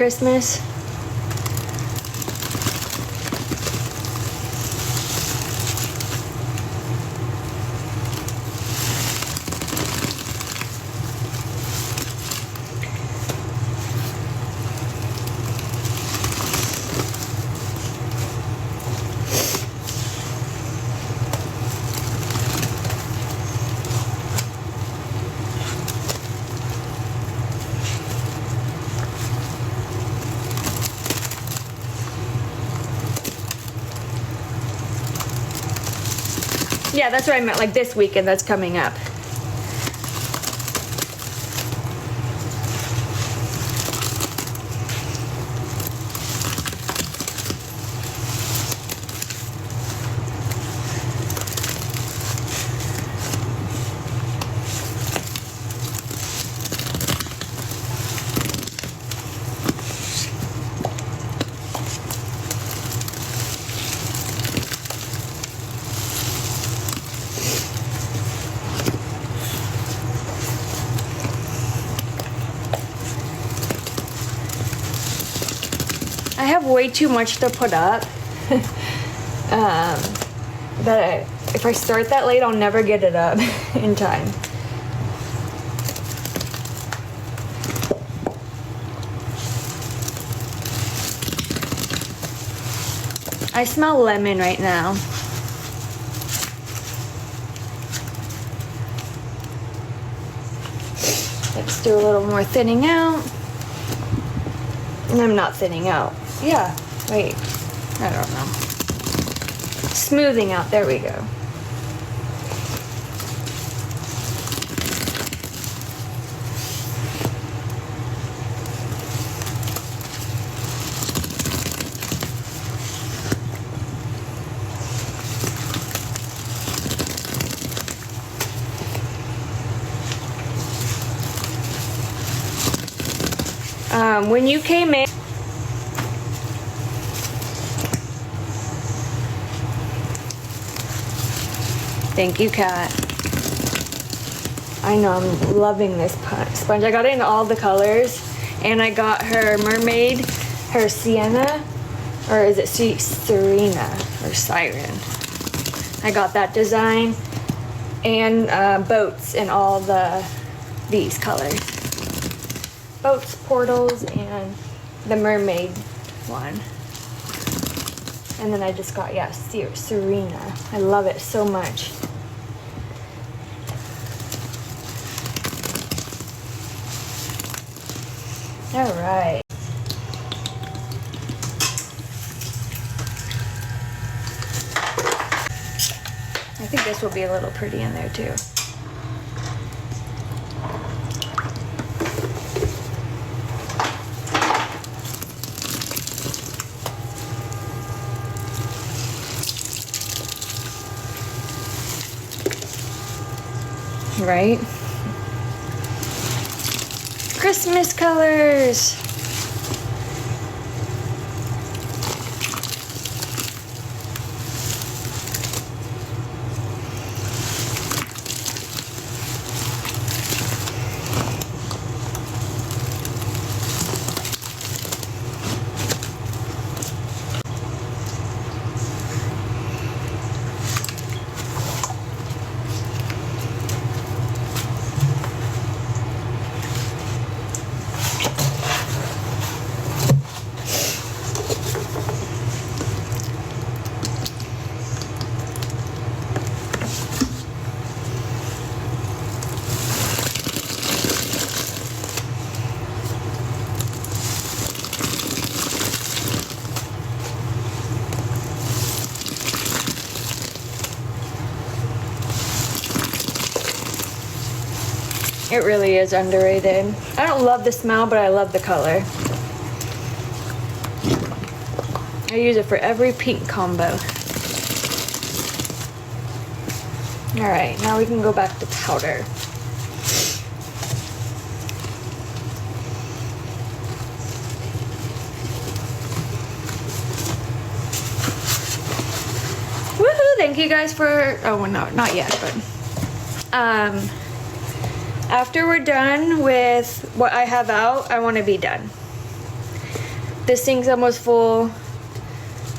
Christmas. Yeah, that's what I meant, like this weekend that's coming up. I have way too much to put up. If I start that late, I'll never get it up in time. I smell lemon right now. Let's do a little more thinning out. And I'm not thinning out. Yeah, wait, I don't know. Smoothing out, there we go. When you came in, thank you, Kat. I know, I'm loving this sponge. I got it in all the colors, and I got her mermaid, her sienna, or is it Serena or Siren? I got that design, and boats in all these colors. Boats, portals, and the mermaid one. And then I just got, yeah, Serena. I love it so much. All right. I think this will be a little pretty in there too. Right? Christmas colors. It really is underrated. I don't love the smell, but I love the color. I use it for every pink combo. All right, now we can go back to powder. Woohoo! Thank you guys for, oh, well, no, not yet, but after we're done with what I have out, I want to be done. This sink's almost full.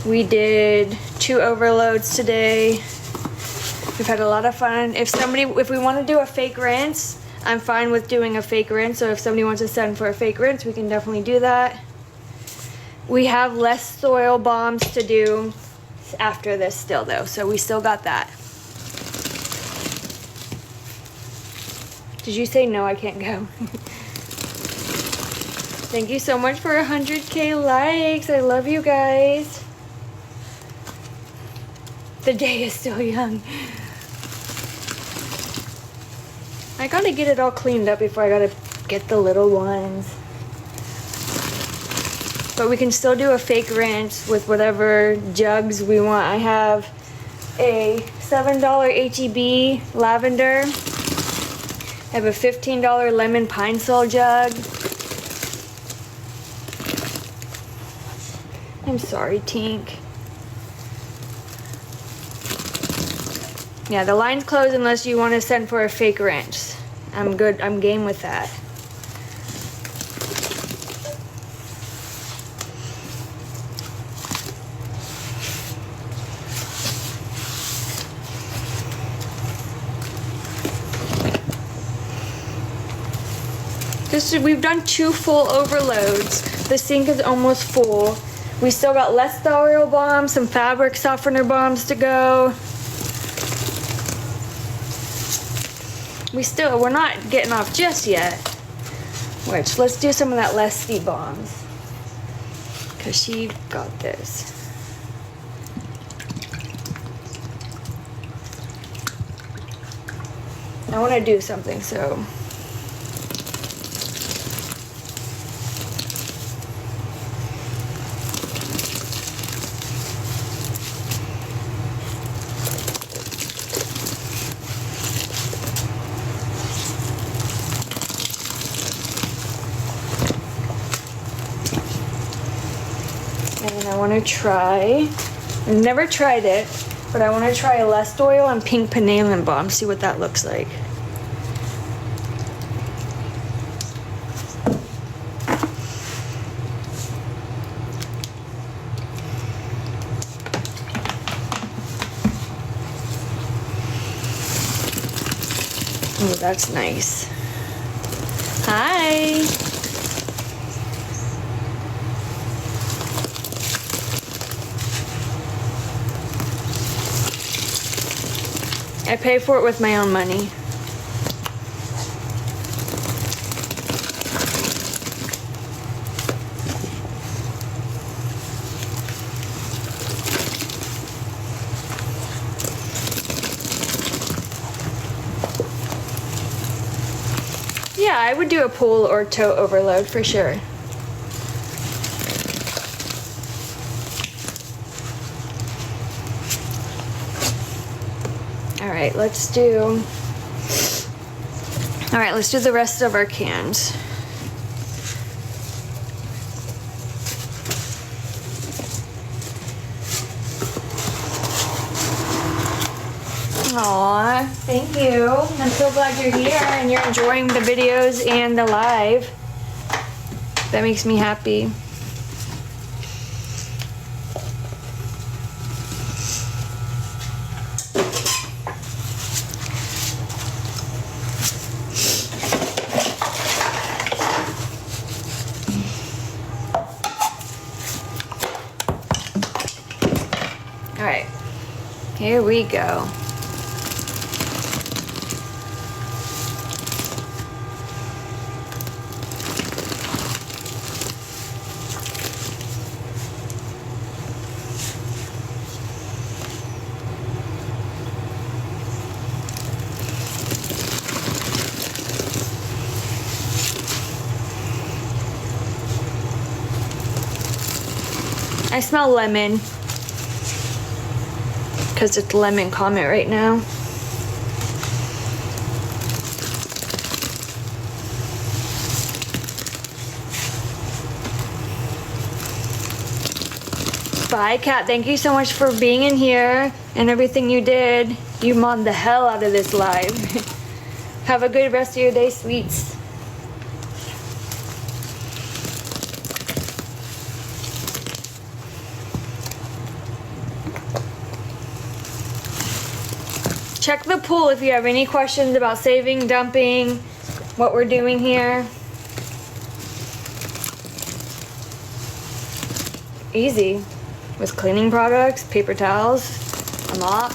We did 2 overloads today. We've had a lot of fun. If we want to do a fake rinse, I'm fine with doing a fake rinse. So if somebody wants to send for a fake rinse, we can definitely do that. We have less soil bombs to do after this still though, so we still got that. Did you say no, I can't go? Thank you so much for 100K likes. I love you guys. The day is still young. I gotta get it all cleaned up before I gotta get the little ones. But we can still do a fake rinse with whatever jugs we want. I have a $7 HEB lavender. I have a $15 lemon pinesol jug. I'm sorry, Tink. Yeah, the line's closed unless you want to send for a fake rinse. I'm good. I'm game with that. We've done 2 full overloads. The sink is almost full. We still got less soil bombs, some fabric softener bombs to go. We're not getting off just yet. Which, let's do some of that Leslie bombs. Cause she got this. I wanna do something, so. And I want to try, I've never tried it, but I want to try a less oil and pink panelin balm, see what that looks like. Oh, that's nice. Hi. I pay for it with my own money. Yeah, I would do a pull or toe overload for sure. Alright, let's do the rest of our cans. Aw, thank you. I'm so glad you're here and you're enjoying the videos and the live. That makes me happy. All right, here we go. I smell lemon because it's lemon comet right now. Bye, Kat. Thank you so much for being in here and everything you did. You modded the hell out of this live. Have a good rest of your day, sweets. check the pool if you have any questions about saving, dumping, what we're doing here. Easy. With cleaning products, paper towels, a mop.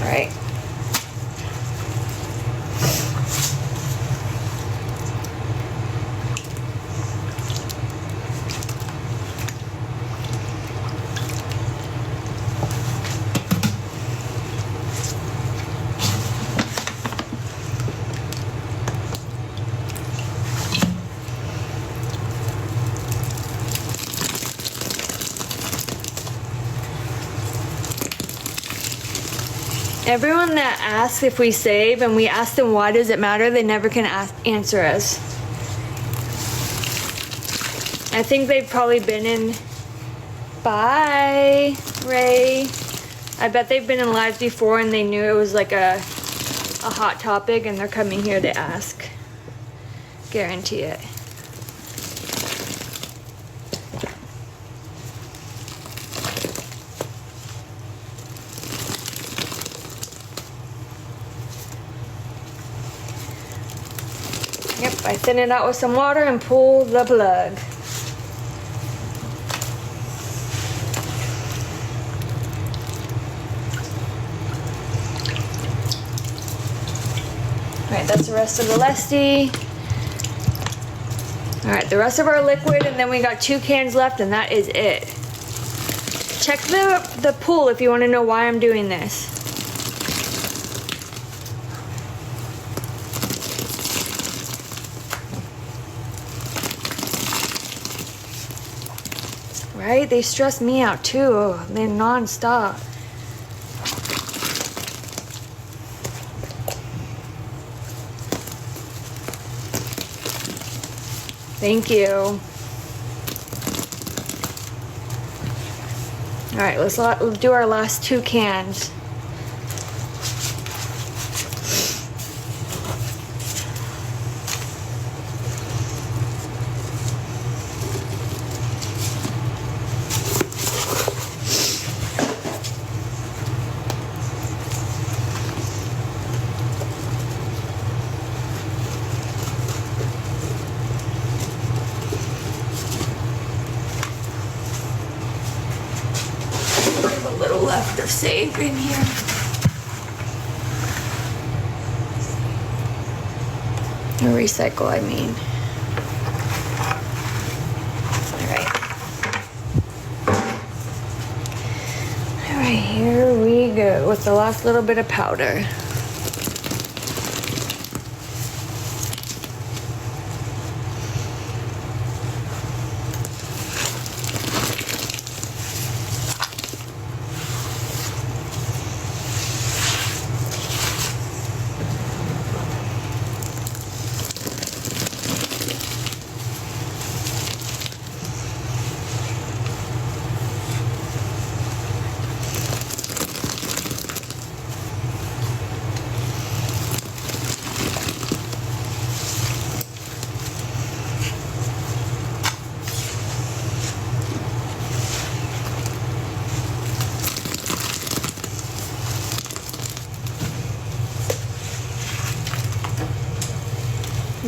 Right. Everyone that asks if we save and we ask them why does it matter, they never can answer us. I think they've probably been in, bye, Ray. I bet they've been in lives before and they knew it was like a hot topic and they're coming here to ask. Guarantee it. Yep, I thin it out with some water and pull the plug. Alright, that's the rest of the Lesty. Alright, the rest of our liquid, and then we got 2 cans left, and that is it. Check the pool if you want to know why I'm doing this. Right? They stress me out too. They're non-stop. Thank you. All right, let's do our last 2 cans. Left of save in here. Or recycle, I mean. Alright. Alright, here we go with the last little bit of powder.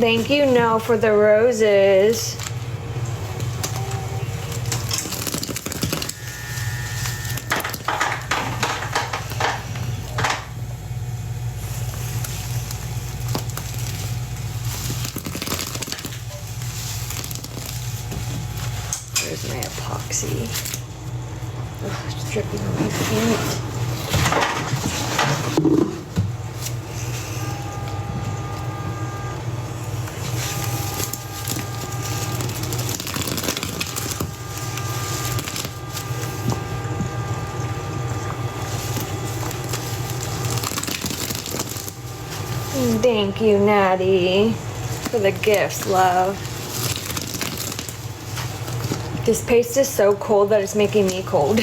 Thank you, No, for the roses. There's my epoxy. Ugh, it's dripping on my feet. Thank you, Natty, for the gifts, love. This paste is so cold that it's making me cold.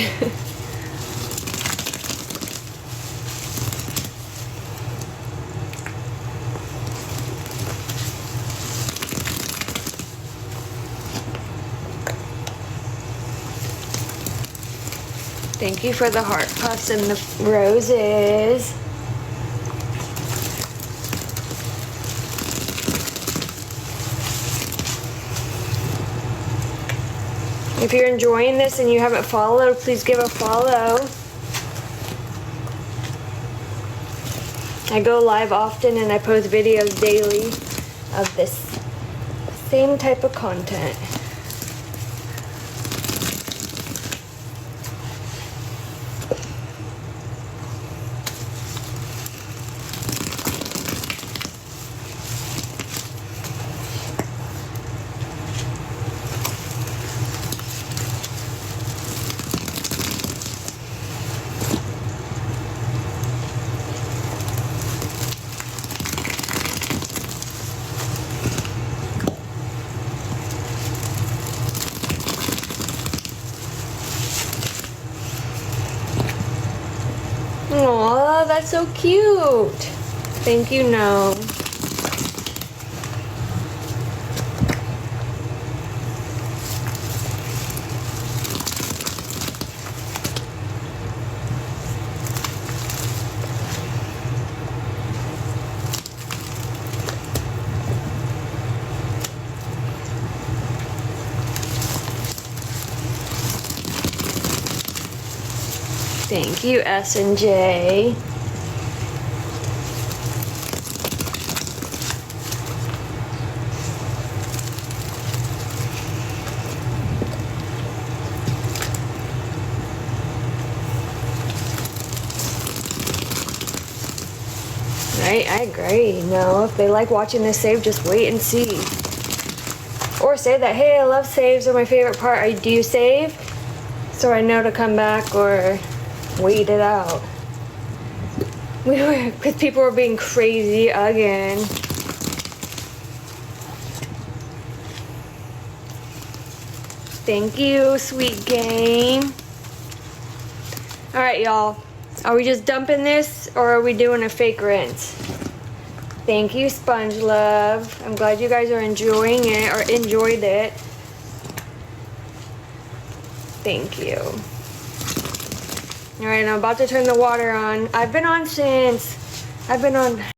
Thank you for the heart puffs and the roses. If you're enjoying this and you haven't followed, please give a follow. I go live often and I post videos daily of this same type of content. Aw, that's so cute. Thank you, No. Thank you, S and J. Right, I agree. No, if they like watching this save, just wait and see. Or say that, hey, I love saves, are my favorite part. Do you save? So I know to come back, or wait it out. Because people were being crazy again. Thank you, sweet game. All right, y'all. Are we just dumping this, or are we doing a fake rinse? Thank you, Sponge Love. I'm glad you guys are enjoying it, or enjoyed it. Thank you. All right, I'm about to turn the water on. I've been on